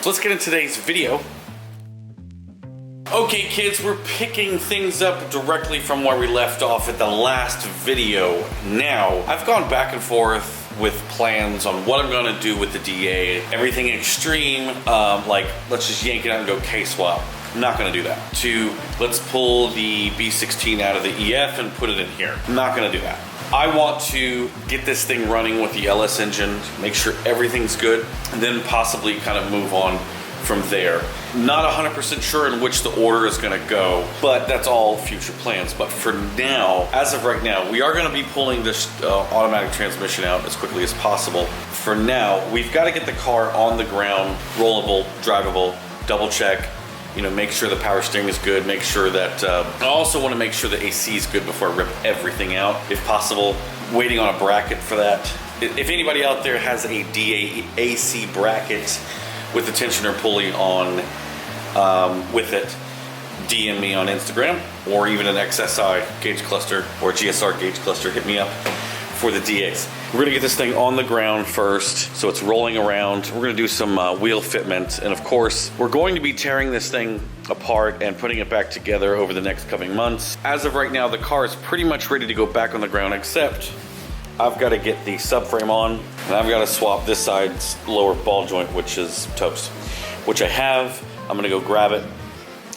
So let's get into today's video. Okay kids, we're picking things up directly from where we left off at the last video. Now, I've gone back and forth with plans on what I'm gonna do with the DA. Everything extreme, like let's just yank it out and go K-swap. I'm not gonna do that. Let's pull the B16 out of the EF and put it in here. I'm not gonna do that. I want to get this thing running with the LS engine, make sure everything's good, and then possibly kind of move on from there. Not 100% sure in which the order is gonna go, but that's all future plans. But for now, as of right now, we are gonna be pulling this automatic transmission out as quickly as possible. For now, we've gotta get the car on the ground, rollable, drivable, double check, you know, make sure the power steering is good, make sure that, I also wanna make sure the AC is good before I rip everything out, if possible. Waiting on a bracket for that. If anybody out there has a DAC bracket with the tensioner pulley on with it, DM me on Instagram, or even an XSI gauge cluster or GSR gauge cluster, hit me up for the DAs. We're gonna get this thing on the ground first, so it's rolling around. We're gonna do some wheel fitment, and of course, we're going to be tearing this thing apart and putting it back together over the next coming months. As of right now, the car is pretty much ready to go back on the ground, except I've got to get the subframe on, and I've got to swap this side's lower ball joint, which is toast, which I have. I'm gonna go grab it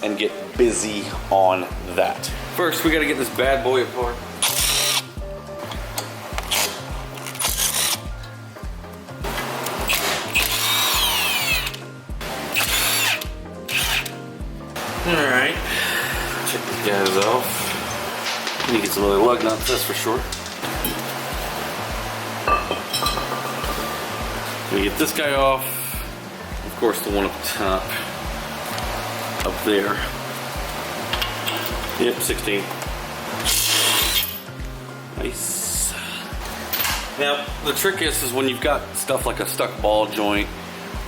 and get busy on that. First, we got to get this bad boy apart. All right, check these guys off. Need to get some other lug nuts, that's for sure. We get this guy off. Of course, the one up top, up there. Yep, 16. Nice. Now, the trick is when you've got stuff like a stuck ball joint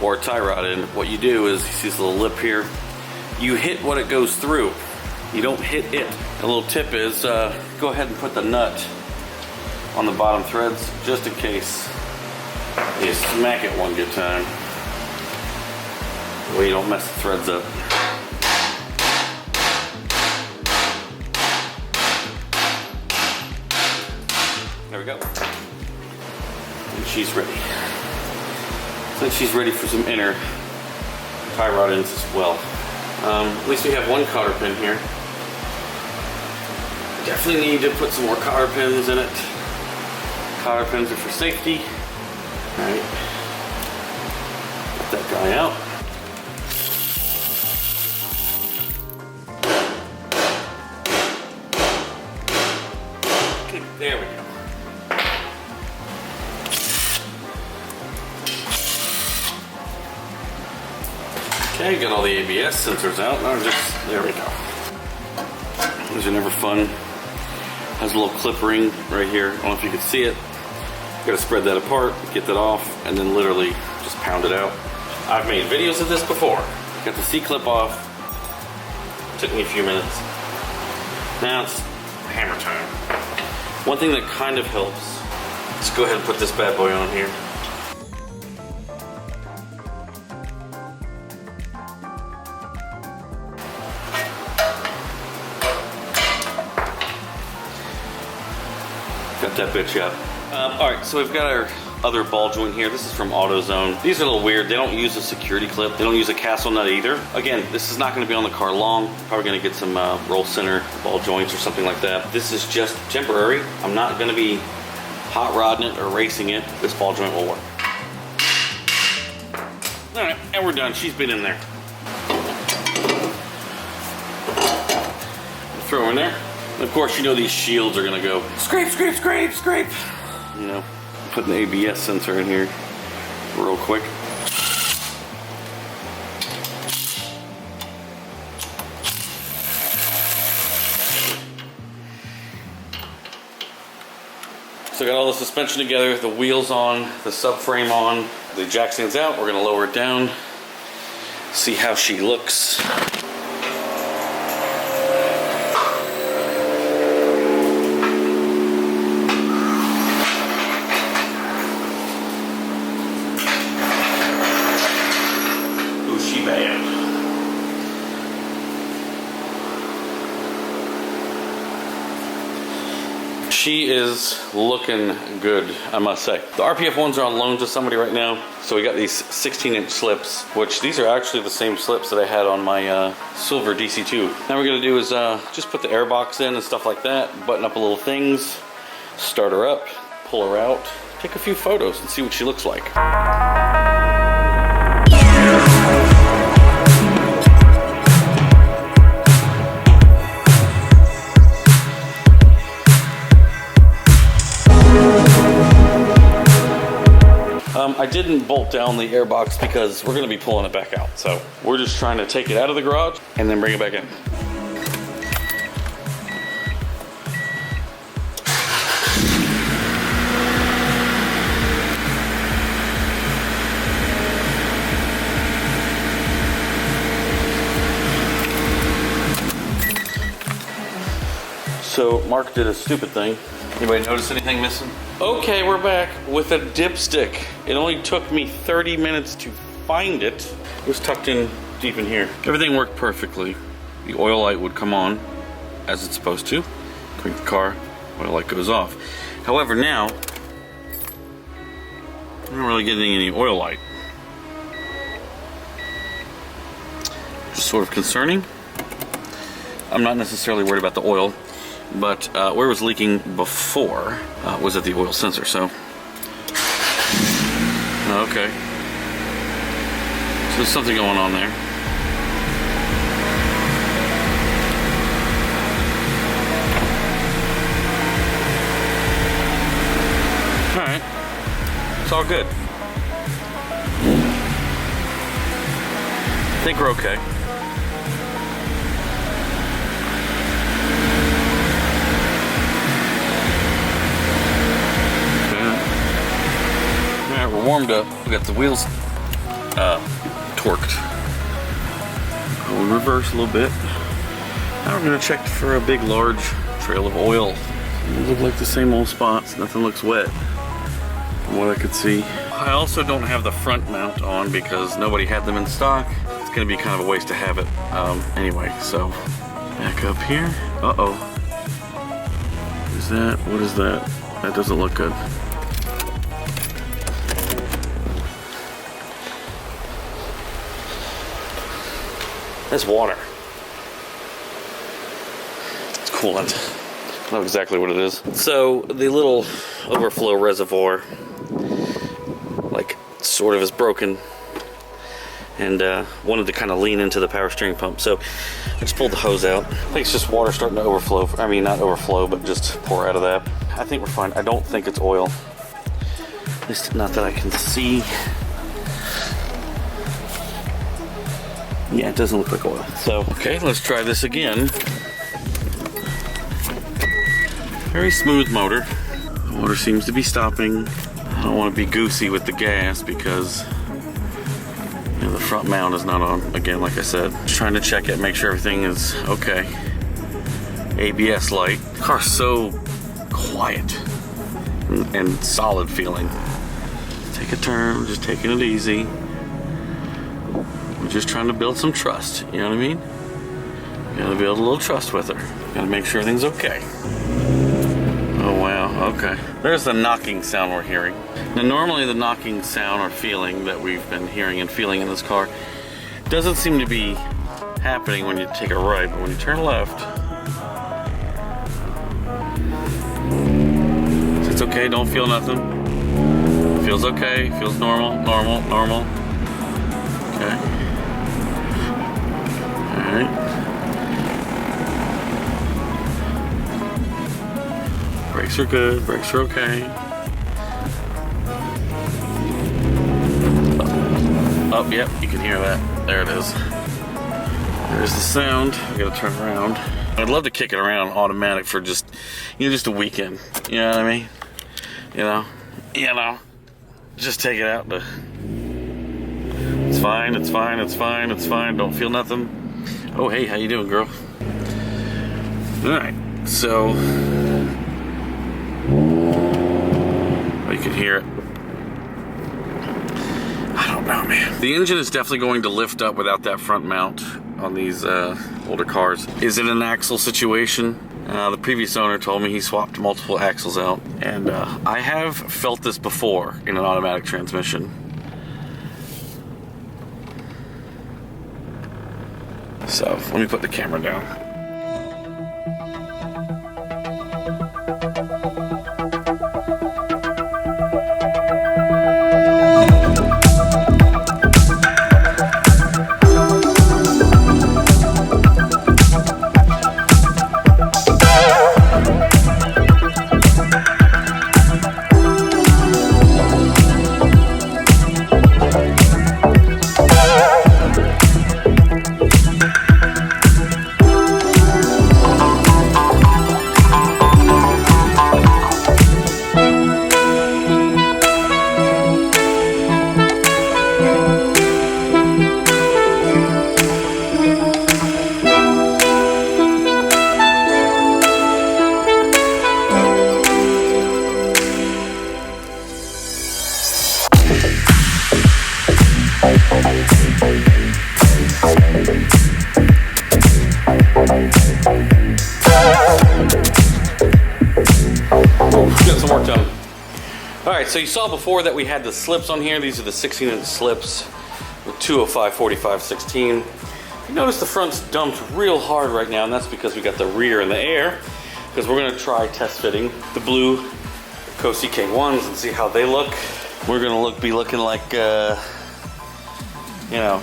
or a tie rod in, what you do is, you see this little lip here, you hit what it goes through. You don't hit it. A little tip is, go ahead and put the nut on the bottom threads, just in case you smack it one good time. That way you don't mess the threads up. There we go. And she's ready. So she's ready for some inner tie rod ends as well. At least we have one cotter pin here. Definitely need to put some more cotter pins in it. Cotter pins are for safety. All right. Get that guy out. Okay, there we go. Okay, got all the ABS sensors out. Now there we go. These are never fun. Has a little clip ring right here. I don't know if you can see it. Got to spread that apart, get that off, and then literally just pound it out. I've made videos of this before. Got the C-clip off. Took me a few minutes. Now it's hammer time. One thing that kind of helps, let's go ahead and put this bad boy on here. Got that bitch up. All right, so we've got our other ball joint here. This is from AutoZone. These are a little weird. They don't use a security clip. They don't use a castle nut either. Again, this is not gonna be on the car long. Probably gonna get some roll center ball joints or something like that. This is just temporary. I'm not gonna be hot rodding it or racing it. This ball joint will work. All right, and we're done. She's been in there. Throw her in there. And of course, you know these shields are gonna go scrape, scrape, scrape, scrape. You know, putting the ABS sensor in here real quick. So I got all the suspension together, the wheels on, the subframe on, the jack stands out. We're gonna lower it down, see how she looks. she is looking good, I must say. The RPF ones are on loan to somebody right now. So we got these 16-inch slips, which these are actually the same slips that I had on my silver DC2. Now we're gonna do is just put the air box in and stuff like that, button up a little things, start her up, pull her out, take a few photos and see what she looks like. I didn't bolt down the air box because we're gonna be pulling it back out. So we're just trying to take it out of the garage and then bring it back in. So Mark did a stupid thing. Anybody notice anything missing? Okay, we're back with a dipstick. It only took me 30 minutes to find it. It was tucked in deep in here. Everything worked perfectly. The oil light would come on as it's supposed to. Crank the car, oil light goes off. However, now, I'm not really getting any oil light. Just sort of concerning. I'm not necessarily worried about the oil. But where it was leaking before was at the oil sensor, so. Okay. So there's something going on there. Alright. It's all good. I think we're okay. We're warmed up. We got the wheels torqued. We'll reverse a little bit. Now we're gonna check for a big, large trail of oil. It look like the same old spots. Nothing looks wet, from what I could see. I also don't have the front mount on because nobody had them in stock. It's gonna be kind of a waste to have it anyway. So back up here. Uh-oh. Is that? What is that? That doesn't look good. That's water. It's coolant. I don't know exactly what it is. So the little overflow reservoir, like, sort of is broken, and wanted to kind of lean into the power steering pump. So I just pulled the hose out. I think it's just water starting to overflow. I mean, not overflow, but just pour out of that. I think we're fine. I don't think it's oil. At least not that I can see. Yeah, it doesn't look like oil. So, okay, let's try this again. Very smooth motor. The motor seems to be stopping. I don't want to be goosey with the gas because you know, the front mount is not on. Again, like I said, just trying to check it, make sure everything is okay. ABS light. The car's so quiet and solid feeling. Take a turn, just taking it easy. We're just trying to build some trust, you know what I mean? Gotta build a little trust with her. Gotta make sure everything's okay. Oh wow, okay. There's the knocking sound we're hearing. Now normally the knocking sound or feeling that we've been hearing and feeling in this car doesn't seem to be happening when you take a right, but when you turn left, it's okay, don't feel nothing. Feels okay, feels normal. Okay. Alright. Brakes are good, brakes are okay. Oh, yep, you can hear that. There it is. There's the sound. I gotta turn around. I'd love to kick it around automatic for just, just a weekend. You know what I mean? You know, just take it out. It's fine, it's fine, it's fine, it's fine. Don't feel nothing. Oh, hey, how you doing, girl? Alright, so you can hear it. I don't know, man. The engine is definitely going to lift up without that front mount on these older cars. Is it an axle situation? The previous owner told me he swapped multiple axles out, and I have felt this before in an automatic transmission. So let me put the camera down. Alright, so you saw before that we had the slips on here. These are the 16-inch slips with 205, 45, 16. You notice the front's dumped real hard right now, and that's because we got the rear in the air, because we're going to try test fitting the blue Cosi K1s and see how they look. We're going to be looking like, you know,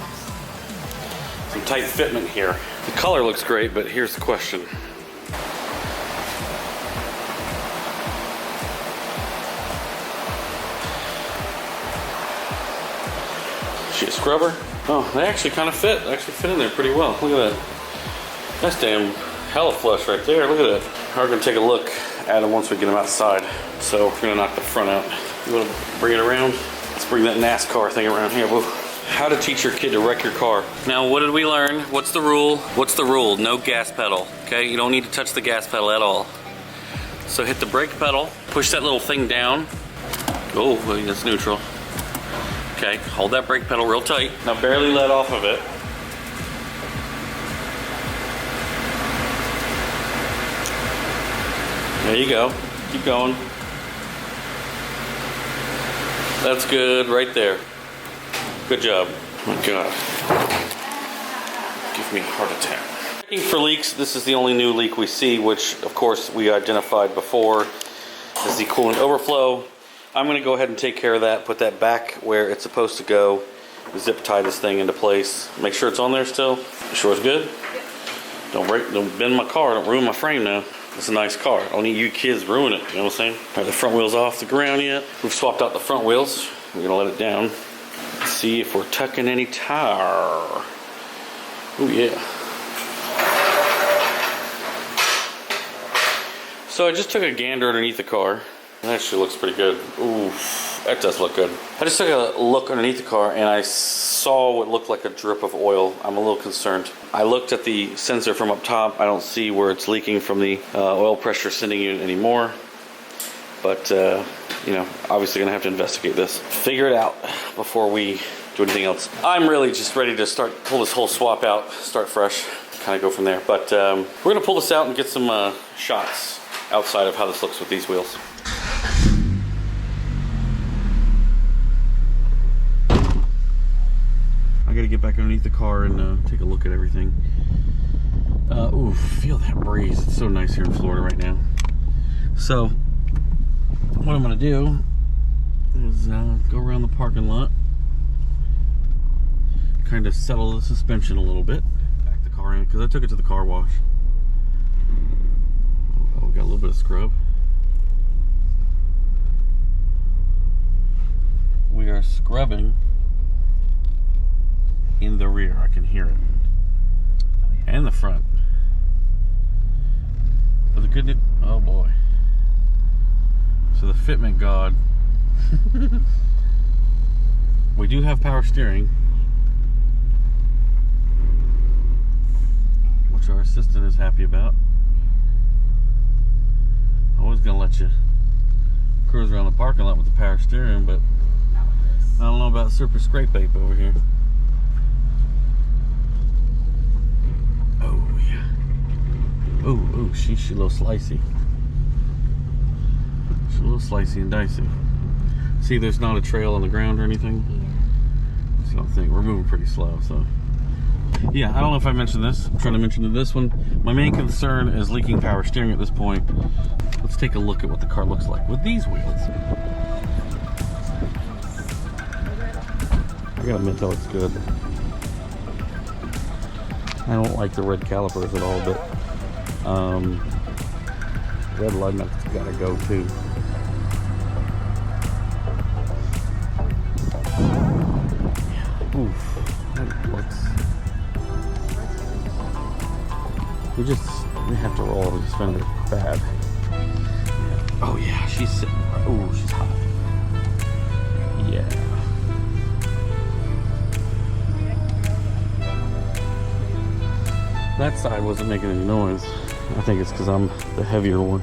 some tight fitment here. The color looks great, but here's the question. Is she a scrubber? Oh, they actually kind of fit. They actually fit in there pretty well. Look at that. That's damn hella flush right there. Look at that. We're going to take a look at them once we get them outside. So we're going to knock the front out. You want to bring it around? Let's bring that NASCAR thing around here. Whoa. How to teach your kid to wreck your car. Now, what did we learn? What's the rule? What's the rule? No gas pedal, okay? You don't need to touch the gas pedal at all. So hit the brake pedal, push that little thing down. Oh, that's neutral. Okay, hold that brake pedal real tight. Now barely let off of it. There you go. Keep going. That's good right there. Good job. Oh my God. Give me a heart attack. Checking for leaks. This is the only new leak we see, which of course we identified before as the coolant overflow. I'm going to go ahead and take care of that, put that back where it's supposed to go, zip tie this thing into place, make sure it's on there still. Sure it's good? Don't bend my car, don't ruin my frame now. It's a nice car. I don't need you kids ruin it, you know what I'm saying? All right, the front wheel's off the ground yet. We've swapped out the front wheels. We're going to let it down. Let's see if we're tucking any tire. Oh yeah. So I just took a gander underneath the car. That actually looks pretty good. Ooh, that does look good. I just took a look underneath the car and I saw what looked like a drip of oil. I'm a little concerned. I looked at the sensor from up top. I don't see where it's leaking from the oil pressure sending unit anymore. But, you know, obviously gonna have to investigate this. Figure it out before we do anything else. I'm really just ready to pull this whole swap out, start fresh, kind of go from there. But we're gonna pull this out and get some shots outside of how this looks with these wheels. I gotta get back underneath the car and take a look at everything. Ooh, feel that breeze. It's so nice here in Florida right now. So, what I'm gonna do is go around the parking lot, kind of settle the suspension a little bit, back the car in, because I took it to the car wash. Oh, we got a little bit of scrub. We are scrubbing in the rear. I can hear it. Oh, yeah. And the front. But the good news, oh boy. So the fitment god. We do have power steering, which our assistant is happy about. I was gonna let you cruise around the parking lot with the power steering, but I don't know about Super Scrape Ape over here. Oh yeah. Oh, Ooh, she's a little slicey. She's a little slicey and dicey. See, there's not a trail on the ground or anything. Yeah. So I think we're moving pretty slow. So yeah, I don't know if I mentioned this. I'm trying to mention this one. My main concern is leaking power steering at this point. Let's take a look at what the car looks like with these wheels. I gotta admit that looks good. I don't like the red calipers at all, but red lug nuts gotta go too. Oof, that looks. We have to roll over this fender bad. Yeah. Oh yeah, she's sitting. Oh, she's hot. Yeah. That side wasn't making any noise. I think it's because I'm the heavier one.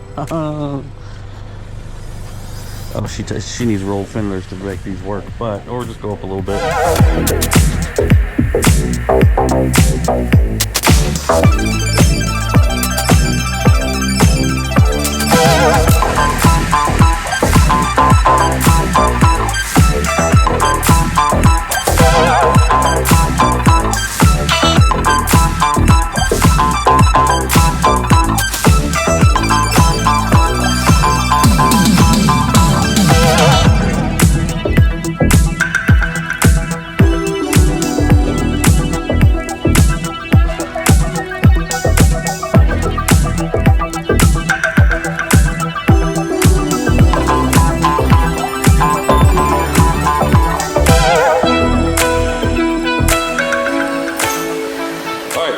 Oh, she needs rolled fenders to make these work, or just go up a little bit.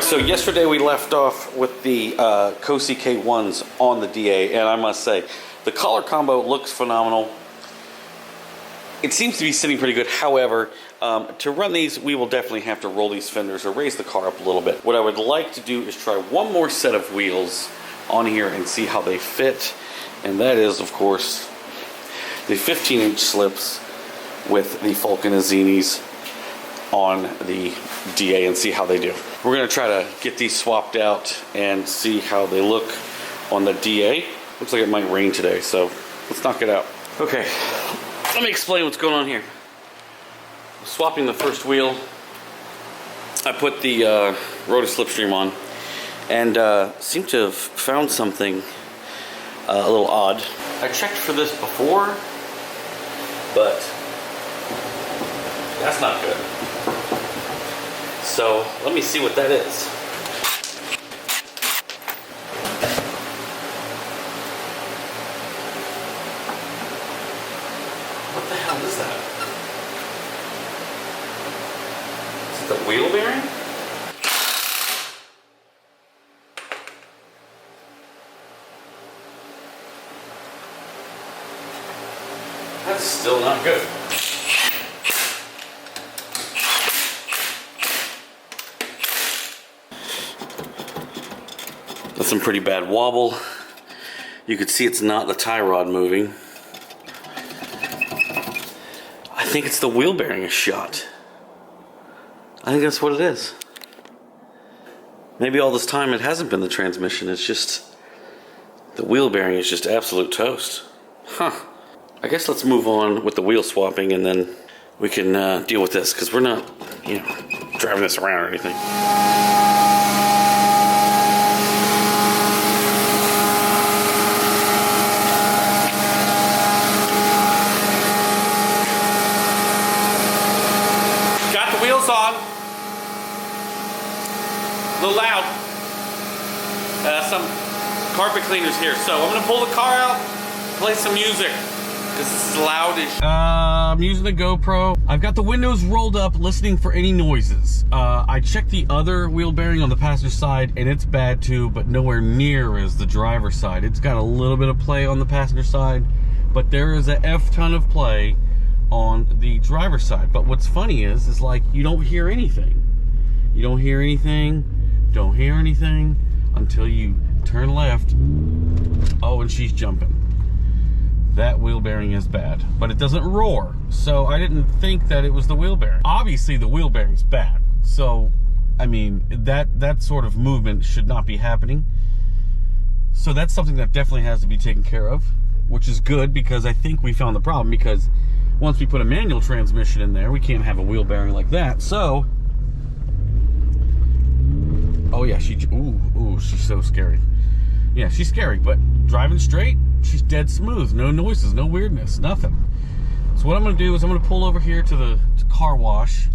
So yesterday we left off with the Cosi K1s on the DA, and I must say, the collar combo looks phenomenal. It seems to be sitting pretty good. However, to run these, we will definitely have to roll these fenders or raise the car up a little bit. What I would like to do is try one more set of wheels on here and see how they fit. And that is, of course, the 15-inch slips with the Falcon Azzinis on the DA and see how they do. We're going to try to get these swapped out and see how they look on the DA. Looks like it might rain today, so let's knock it out. Okay, let me explain what's going on here. Swapping the first wheel, I put the rotor slipstream on and seem to have found something a little odd. I checked for this before, but that's not good. So let me see what that is. What the hell is that? Is it the wheel bearing? That's still not good. That's some pretty bad wobble. You could see it's not the tie rod moving. I think it's the wheel bearing is shot. I think that's what it is. Maybe all this time it hasn't been the transmission, it's just the wheel bearing is just absolute toast. Huh. I guess let's move on with the wheel swapping and then we can deal with this, because we're not, driving this around or anything. Got the wheels on. A little loud. Some carpet cleaners here. So I'm gonna pull the car out, play some music, because this is loudish. I'm using the GoPro. I've got the windows rolled up, listening for any noises. I checked the other wheel bearing on the passenger side, and it's bad too, but nowhere near as the driver's side. It's got a little bit of play on the passenger side, but there is a F-ton of play on the driver's side. But what's funny is like, you don't hear anything. You don't hear anything, don't hear anything, until you turn left. Oh, and she's jumping. That wheel bearing is bad, but it doesn't roar. So I didn't think that it was the wheel bearing. Obviously the wheel bearing's bad. So, I mean, that sort of movement should not be happening. So that's something that definitely has to be taken care of, which is good because I think we found the problem, because once we put a manual transmission in there, we can't have a wheel bearing like that. So, oh yeah, ooh, she's so scary. Yeah, she's scary, but driving straight, she's dead smooth. No noises, no weirdness, nothing. So what I'm gonna do is I'm gonna pull over here to the car wash.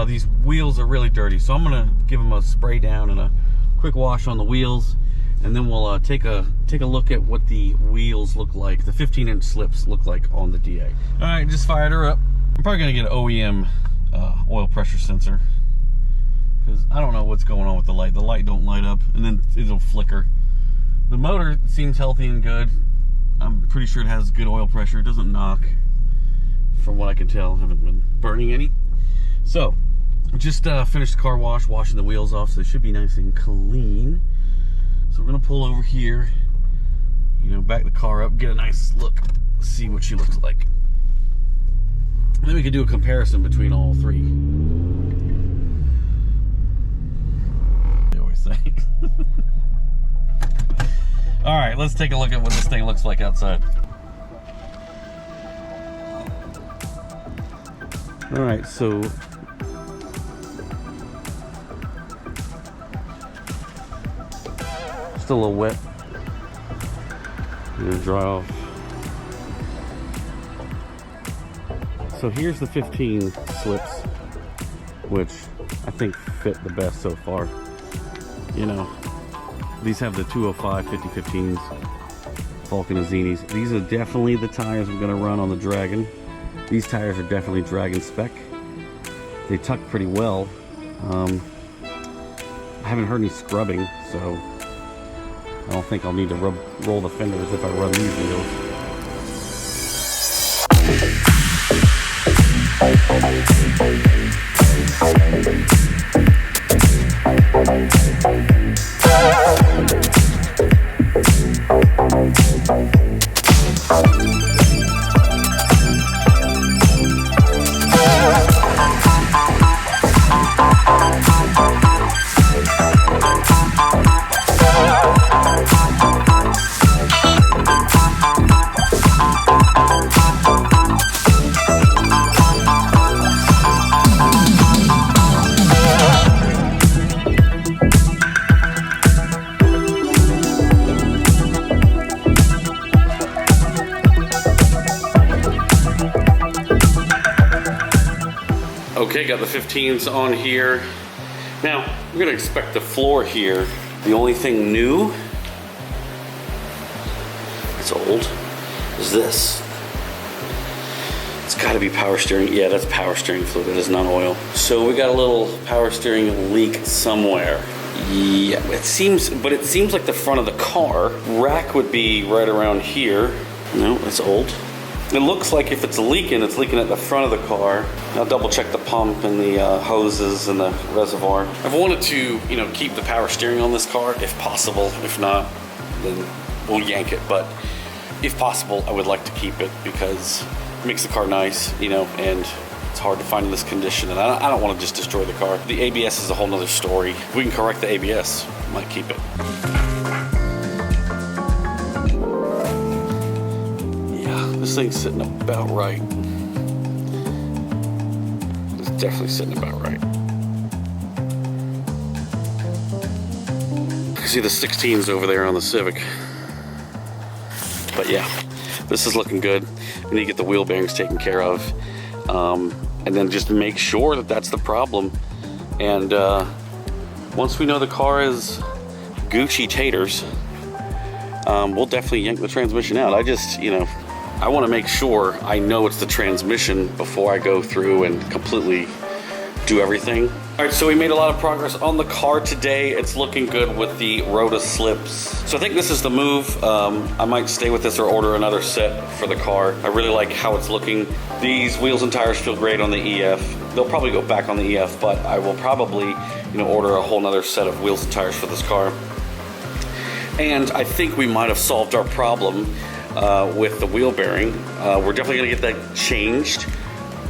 These wheels are really dirty, so I'm gonna give them a spray down and a quick wash on the wheels, and then we'll take a look at what the wheels look like, the 15-inch slips look like on the DA. All right, just fired her up. I'm probably gonna get an OEM oil pressure sensor, because I don't know what's going on with the light. The light don't light up, and then it'll flicker. The motor seems healthy and good. I'm pretty sure it has good oil pressure. It doesn't knock, from what I can tell. I haven't been burning any. So, just finished the car wash, washing the wheels off, so they should be nice and clean. So we're gonna pull over here, back the car up, get a nice look, see what she looks like. Then we can do a comparison between all three. They always say. All right, let's take a look at what this thing looks like outside. All right, so still a little wet. I'm gonna dry off. So here's the 15 slips, which I think fit the best so far. These have the 205 50-15s, Falcon Azinis. These are definitely the tires I'm gonna run on the Dragon. These tires are definitely Dragon spec. They tuck pretty well. I haven't heard any scrubbing, so I don't think I'll need to roll the fenders if I run these wheels. Okay, got the 15s on here. Now, we're gonna inspect the floor here. The only thing new, it's old, is this. It's gotta be power steering. Yeah, that's power steering fluid, it is not oil. So we got a little power steering leak somewhere. Yeah, it seems like the front of the car rack would be right around here. No, it's old. It looks like if it's leaking at the front of the car. I'll double check the pump and the hoses and the reservoir. I've wanted to, keep the power steering on this car if possible. If not, then we'll yank it. But if possible, I would like to keep it because it makes the car nice, and it's hard to find in this condition. And I don't want to just destroy the car. The ABS is a whole nother story. If we can correct the ABS, I might keep it. This thing's sitting about right. It's definitely sitting about right. You see the 16s over there on the Civic. But yeah, this is looking good. We need to get the wheel bearings taken care of. And then just make sure that that's the problem. And once we know the car is Gucci taters, we'll definitely yank the transmission out. I want to make sure I know it's the transmission before I go through and completely do everything. All right, so we made a lot of progress on the car today. It's looking good with the Rota slips. So I think this is the move. I might stay with this or order another set for the car. I really like how it's looking. These wheels and tires feel great on the EF. They'll probably go back on the EF, but I will probably, order a whole nother set of wheels and tires for this car. And I think we might have solved our problem with the wheel bearing. We're definitely gonna get that changed.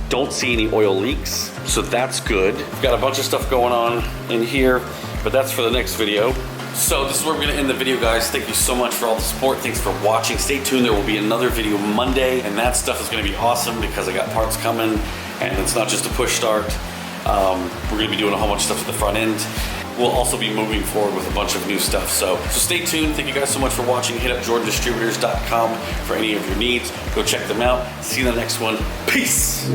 Don't see any oil leaks, so that's good. We've got a bunch of stuff going on in here, but that's for the next video. So this is where we're gonna end the video, guys. Thank you so much for all the support. Thanks for watching. Stay tuned, there will be another video Monday, and that stuff is gonna be awesome because I got parts coming, and it's not just a push start. We're gonna be doing a whole bunch of stuff at the front end. We'll also be moving forward with a bunch of new stuff. So stay tuned. Thank you guys so much for watching. Hit up jordandistributors.com for any of your needs. Go check them out. See you in the next one. Peace.